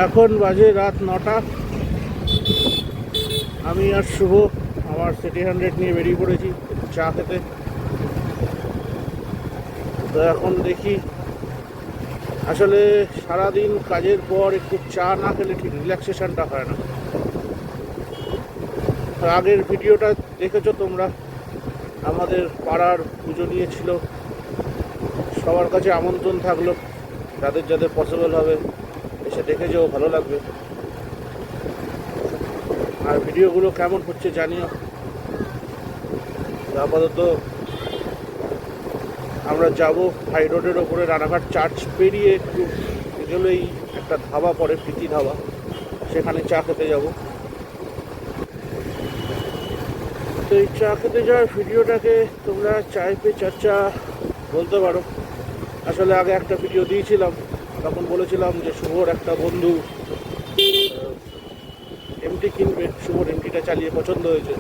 এখন বাজে রাত 9টা। আমি আর শুভ আমার সিটি 100 নিয়ে বেরিয়ে পড়েছি চা খেতে। তো এখন দেখি, আসলে সারাদিন কাজের পর একটু চা না খেলে ঠিক রিল্যাক্সেশনটা হয় না। আগের ভিডিওটা দেখেছো তোমরা, আমাদের পাড়ার পুজো নিয়েছিল। সবার কাছে আমন্ত্রণ থাকলো, যাদের যাদের পসিবল হবে এসে দেখে যেও, ভালো লাগবে। আর ভিডিওগুলো কেমন হচ্ছে জানিও। আপাতত আমরা যাব হাই রোডের ওপরে, রানাঘাট চার্চ পেরিয়ে একটু এগোলেই একটা ধাবা পড়ে, প্রীতি ধাবা, সেখানে চা খেতে যাব। তো এই চা খেতে যাওয়ার ভিডিওটাকে তোমরা চায় পে চর্চা বলতে পারো। আসলে আগে একটা ভিডিও দিয়েছিলাম, তখন বলেছিলাম যে শুভর একটা বন্ধু এমটি কিনবে, শুভর এমটিটা চালিয়ে পছন্দ হয়েছে।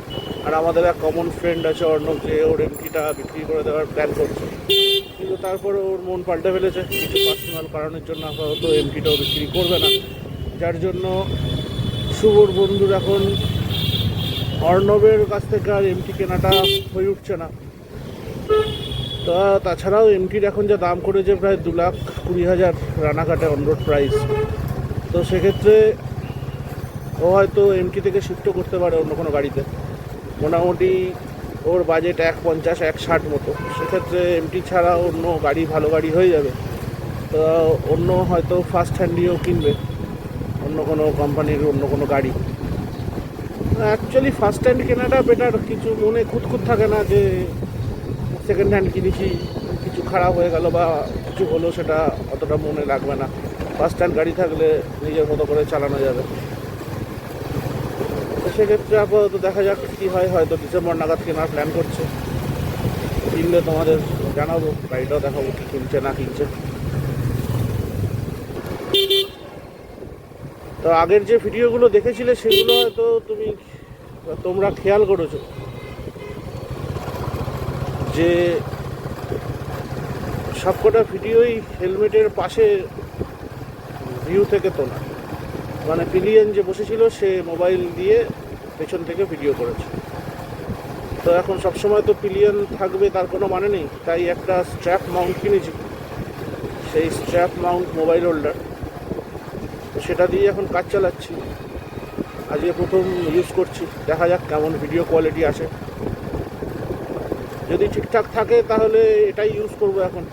আর আমাদের এক কমন ফ্রেন্ড আছে অর্ণব, যে ওর এমটিটা বিক্রি করে দেওয়ার প্ল্যান করছে। কিন্তু তারপরে ওর মন পাল্টে ফেলেছে কিছু পার্সোনাল কারণের জন্য, আপাতত এমটিটাও বিক্রি করবে না। যার জন্য শুভর বন্ধুর এখন অর্ণবের কাছ থেকে আর এমটি কেনাটা হয়ে উঠছে না। তা তাছাড়াও এমটির এখন যা দাম করেছে, প্রায় 2,20,000 রানাঘাটে অনরোড প্রাইস। তো সেক্ষেত্রে ও হয়তো এমটি থেকে শিফটও করতে পারে অন্য কোনো গাড়িতে। মোটামুটি ওর বাজেট 1,50-1,60 মতো। সেক্ষেত্রে এমটি ছাড়া অন্য গাড়ি, ভালো গাড়ি হয়ে যাবে। তো অন্য হয়তো ফার্স্ট হ্যান্ডিও কিনবে, অন্য কোনো কোম্পানির অন্য কোনো গাড়ি। অ্যাকচুয়ালি ফার্স্ট হ্যান্ড কেনাটা বেটার, কিছু মনে খুঁতখুত থাকে না যে সেকেন্ড হ্যান্ড কিনেছি, কিছু খারাপ হয়ে গেল বা কিছু হলো, সেটা অতটা মনে লাগবে না। ফার্স্ট হ্যান্ড গাড়ি থাকলে নিজের মতো করে চালানো যাবে। তো সেক্ষেত্রে আপাতত দেখা যাক কী হয়, হয়তো ডিসেম্বর নাগাদ কেনার প্ল্যান করছে। কিনলে তোমাদের জানাবো, গাড়িটাও দেখাবো কী কিনছে না কিনছে। তো আগের যে ভিডিওগুলো দেখেছিলে সেগুলো হয়তো তোমরা খেয়াল করেছো যে সবকটা ভিডিওই হেলমেটের পাশে ভিউ থেকে তোলা। মানে পিলিয়ন যে বসেছিল সে মোবাইল দিয়ে পেছন থেকে ভিডিও করেছে। তো এখন সবসময় তো পিলিয়ন থাকবে তার কোনো মানে নেই, তাই একটা স্ট্র্যাপ মাউন্ট কিনেছি, সেই স্ট্র্যাপ মাউন্ট মোবাইল হোল্ডার। তো সেটা দিয়ে এখন কাজ চালাচ্ছি, আজকে প্রথম ইউজ করছি। দেখা যাক কেমন ভিডিও কোয়ালিটি আসে। যদি ঠিকঠাক থাকে তাহলে এটাই ইউজ করব এখন।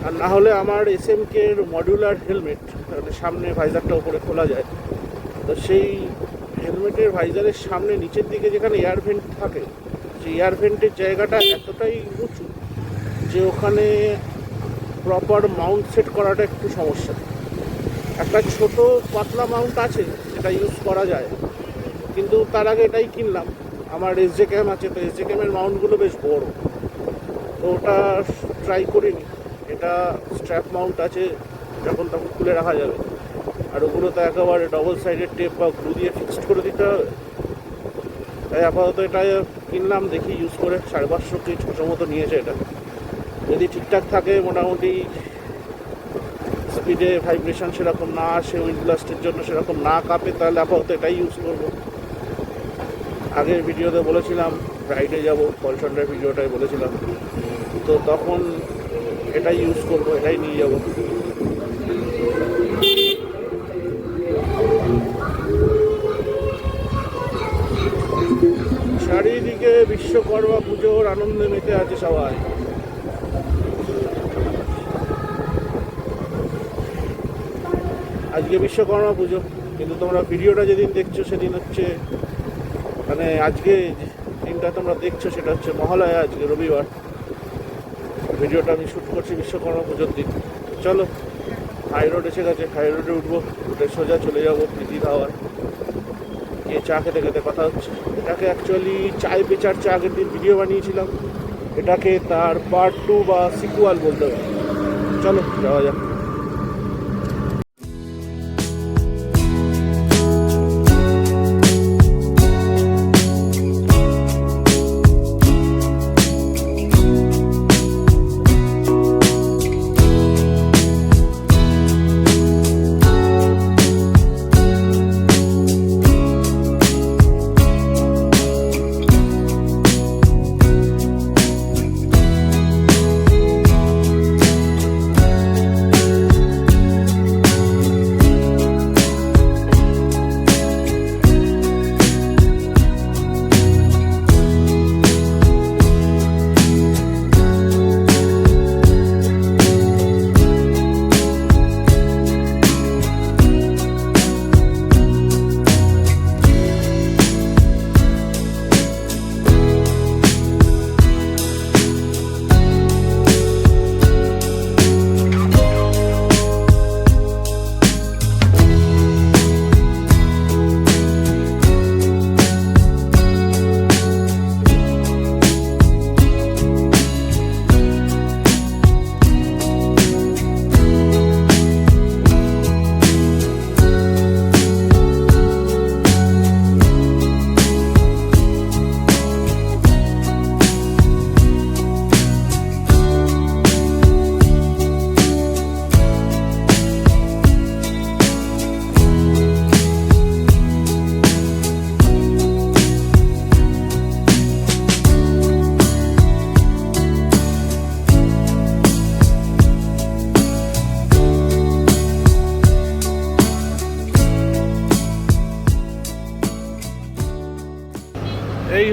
আর না হলে আমার SMK-র মডিউলার হেলমেট, মানে সামনে ভাইজারটা উপরে খোলা যায়, তো সেই হেলমেটের ভাইজারের সামনে নিচের দিকে যেখানে এয়ার ভেন্ট থাকে, সেই এয়ার ভেন্টের জায়গাটা এতটাই উঁচু যে ওখানে প্রপার মাউন্ট সেট করাটা একটু সমস্যা। একটা ছোট পাতলা মাউন্ট আছে যেটা ইউজ করা যায়, কিন্তু তার আগে এটাই কিনলাম। আমার SJCam আছে, তো SJCam-এর মাউন্টগুলো বেশ বড়, তো ওটা ট্রাই করিনি। এটা স্ট্র্যাপ মাউন্ট আছে, যখন তখন খুলে রাখা যাবে। আর ওগুলো তো একেবারে ডবল সাইডের টেপ বা গ্লু দিয়ে ফিক্সড করে দিতে হবে। তাই আপাতত এটা কিনলাম, দেখি ইউজ করে। 550 কি 600 মতো নিয়েছে এটা। যদি ঠিকঠাক থাকে, মোটামুটি স্পিডে ভাইব্রেশন সেরকম না আসে, উইন্ড ব্লাস্টের জন্য সেরকম না কাঁপে, তাহলে আপাতত এটাই ইউজ করব। আগের ভিডিওতে বলেছিলাম রাইডে যাব, পলসন্ডার ভিডিওটাই বলেছিলাম, তো তখন এটাই ইউজ করব, এটাই নিয়ে যাব। চারিদিকে বিশ্বকর্মা পুজোর আনন্দে মেতে আছে সবাই। আজকে বিশ্বকর্মা পুজো, কিন্তু তোমরা ভিডিওটা যেদিন দেখছো সেদিন হচ্ছে, মানে আজকে দিনটা তোমরা দেখছো সেটা হচ্ছে মহালয়া, আজকে রবিবার। ভিডিওটা আমি শ্যুট করছি বিশ্বকর্মা পুজোর দিন। চলো, হাই রোড এসে গেছে, হাই রোডে উঠবো, উঠে সোজা চলে যাবো প্রীতি ধাওয়ার। গিয়ে চা খেতে খেতে কথা হচ্ছে। এটাকে অ্যাকচুয়ালি চায় পে চর্চা আগের দিন ভিডিও বানিয়েছিলাম, এটাকে তার পার্ট 2 বা সিকুয়াল বলতে পারি। চলো যাওয়া যাক।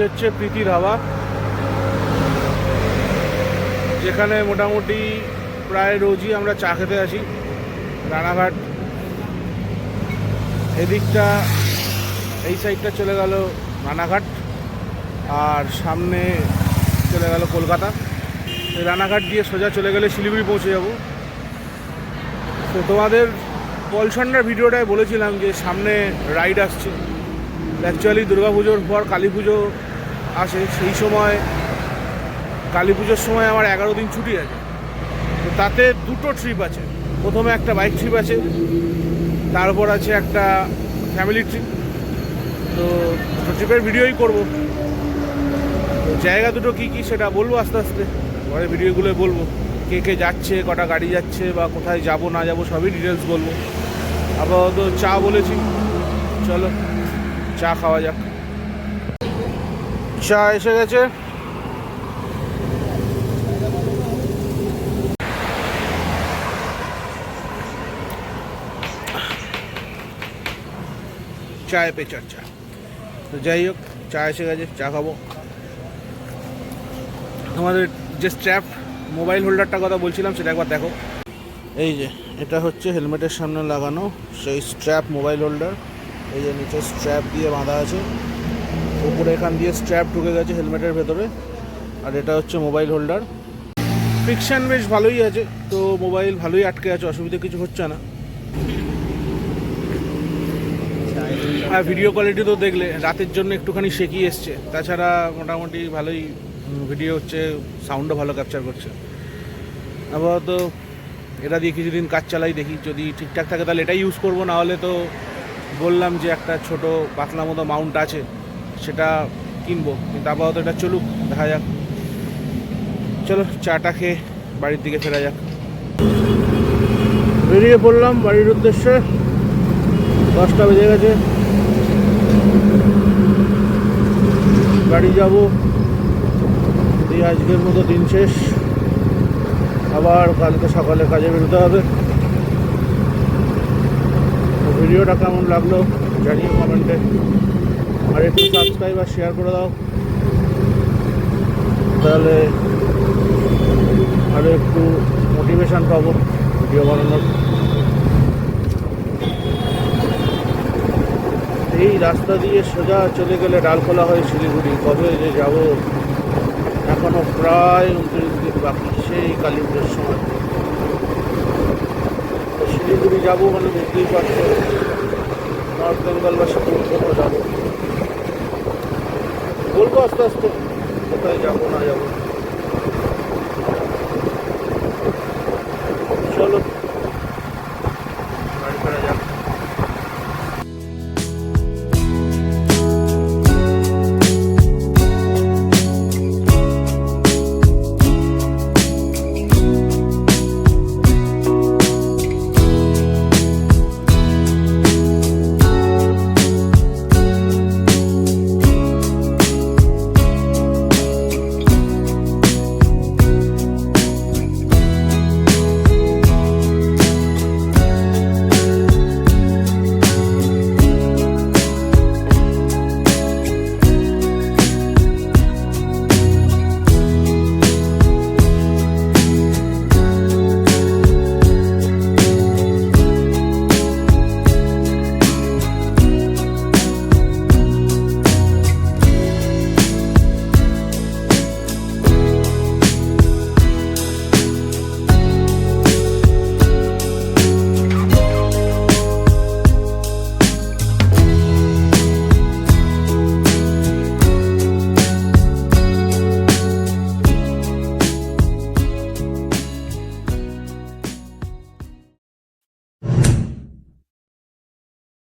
হচ্ছে প্রীতি ধাবা, যেখানে মোটামুটি প্রায় রোজই আমরা চা খেতে আসি। রানাঘাট এদিকটা, এই সাইডটা চলে গেল রানাঘাট, আর সামনে চলে গেল কলকাতা। রানাঘাট দিয়ে সোজা চলে গেলে শিলিগুড়ি পৌঁছে যাব। তো তোমাদের পলসন্ডার ভিডিওটায় বলেছিলাম যে সামনে রাইড আসছে। অ্যাকচুয়ালি দুর্গাপুজোর পর কালী পুজো আসে, সেই সময় কালী পুজোর সময় আমার 11 দিন ছুটি আছে। তো তাতে দুটো ট্রিপ আছে। প্রথমে একটা বাইক ট্রিপ আছে, তারপর আছে একটা ফ্যামিলি ট্রিপ। তো ট্রিপের ভিডিওই করব। তো জায়গা দুটো কী কী সেটা বলবো আস্তে আস্তে, পরে ভিডিওগুলো বলবো। কে কে যাচ্ছে, কটা গাড়ি যাচ্ছে, বা কোথায় যাব না যাব সবই ডিটেলস বলবো। আপাতত চা বলেছি, চলো চা খাওয়া যাক। চা এসে গেছে। চায় পে চর্চা। তো যাই হোক, চা এসে গেছে, চা খাবো। আমাদের যে স্ট্র্যাপ মোবাইল হোল্ডারটার কথা বলছিলাম সেটা একবার দেখো। এই যে এটা হচ্ছে হেলমেটের সামনে লাগানো সেই স্ট্র্যাপ মোবাইল হোল্ডার। এই যে নিচে স্ট্র্যাপ দিয়ে বাঁধা আছে, উপরে এখান দিয়ে স্ট্র্যাপ ঢুকে গেছে হেলমেটের ভেতরে। আর এটা হচ্ছে মোবাইল হোল্ডার। ফ্রিকশান বেশ ভালোই আছে, তো মোবাইল ভালোই আটকে আছে, অসুবিধা কিছু হচ্ছে না। আর ভিডিও কোয়ালিটি তো দেখলে, রাতের জন্য একটুখানি শেকি এসছে, তাছাড়া মোটামুটি ভালোই ভিডিও হচ্ছে, সাউন্ডও ভালো ক্যাপচার করছে। আপাতত এটা দিয়ে কিছুদিন কাজ চালাই, দেখি যদি ঠিকঠাক থাকে তাহলে এটাই ইউজ করবো। না হলে তো বললাম যে একটা ছোট পাতলা মতো মাউন্ট আছে, সেটা কিনবো। কিন্তু আপাতত এটা চলুক, দেখা যাক। চলো চাটা খেয়ে বাড়ির দিকে ফেরা যাক। বেরিয়ে পড়লাম বাড়ির উদ্দেশ্যে। 10টা বেজে গেছে, বাড়ি যাব। দিয়ে আজকের মতো দিন শেষ, আবার কালকে সকালে কাজে বেরোতে হবে। তো ভিডিওটা কেমন লাগলো জানিও কমেন্টে, আর একটু সাবস্ক্রাইব আর শেয়ার করে দাও, তাহলে আরও একটু মোটিভেশন পাবো ভিডিও বানানোর। এই রাস্তা দিয়ে সোজা চলে গেলে ডালখোলা হয়ে শিলিগুড়ি। কবে যে যাব, এখনও প্রায় 29 দিন বাকি, সেই কালী পুজোর সময়। তো শিলিগুড়ি যাবো মানে বুঝতেই পারছো, নর্থ বেঙ্গল বা সিকিম যাবো। বলবো আস্তে আস্তে কোথায় যাবো না যাবো।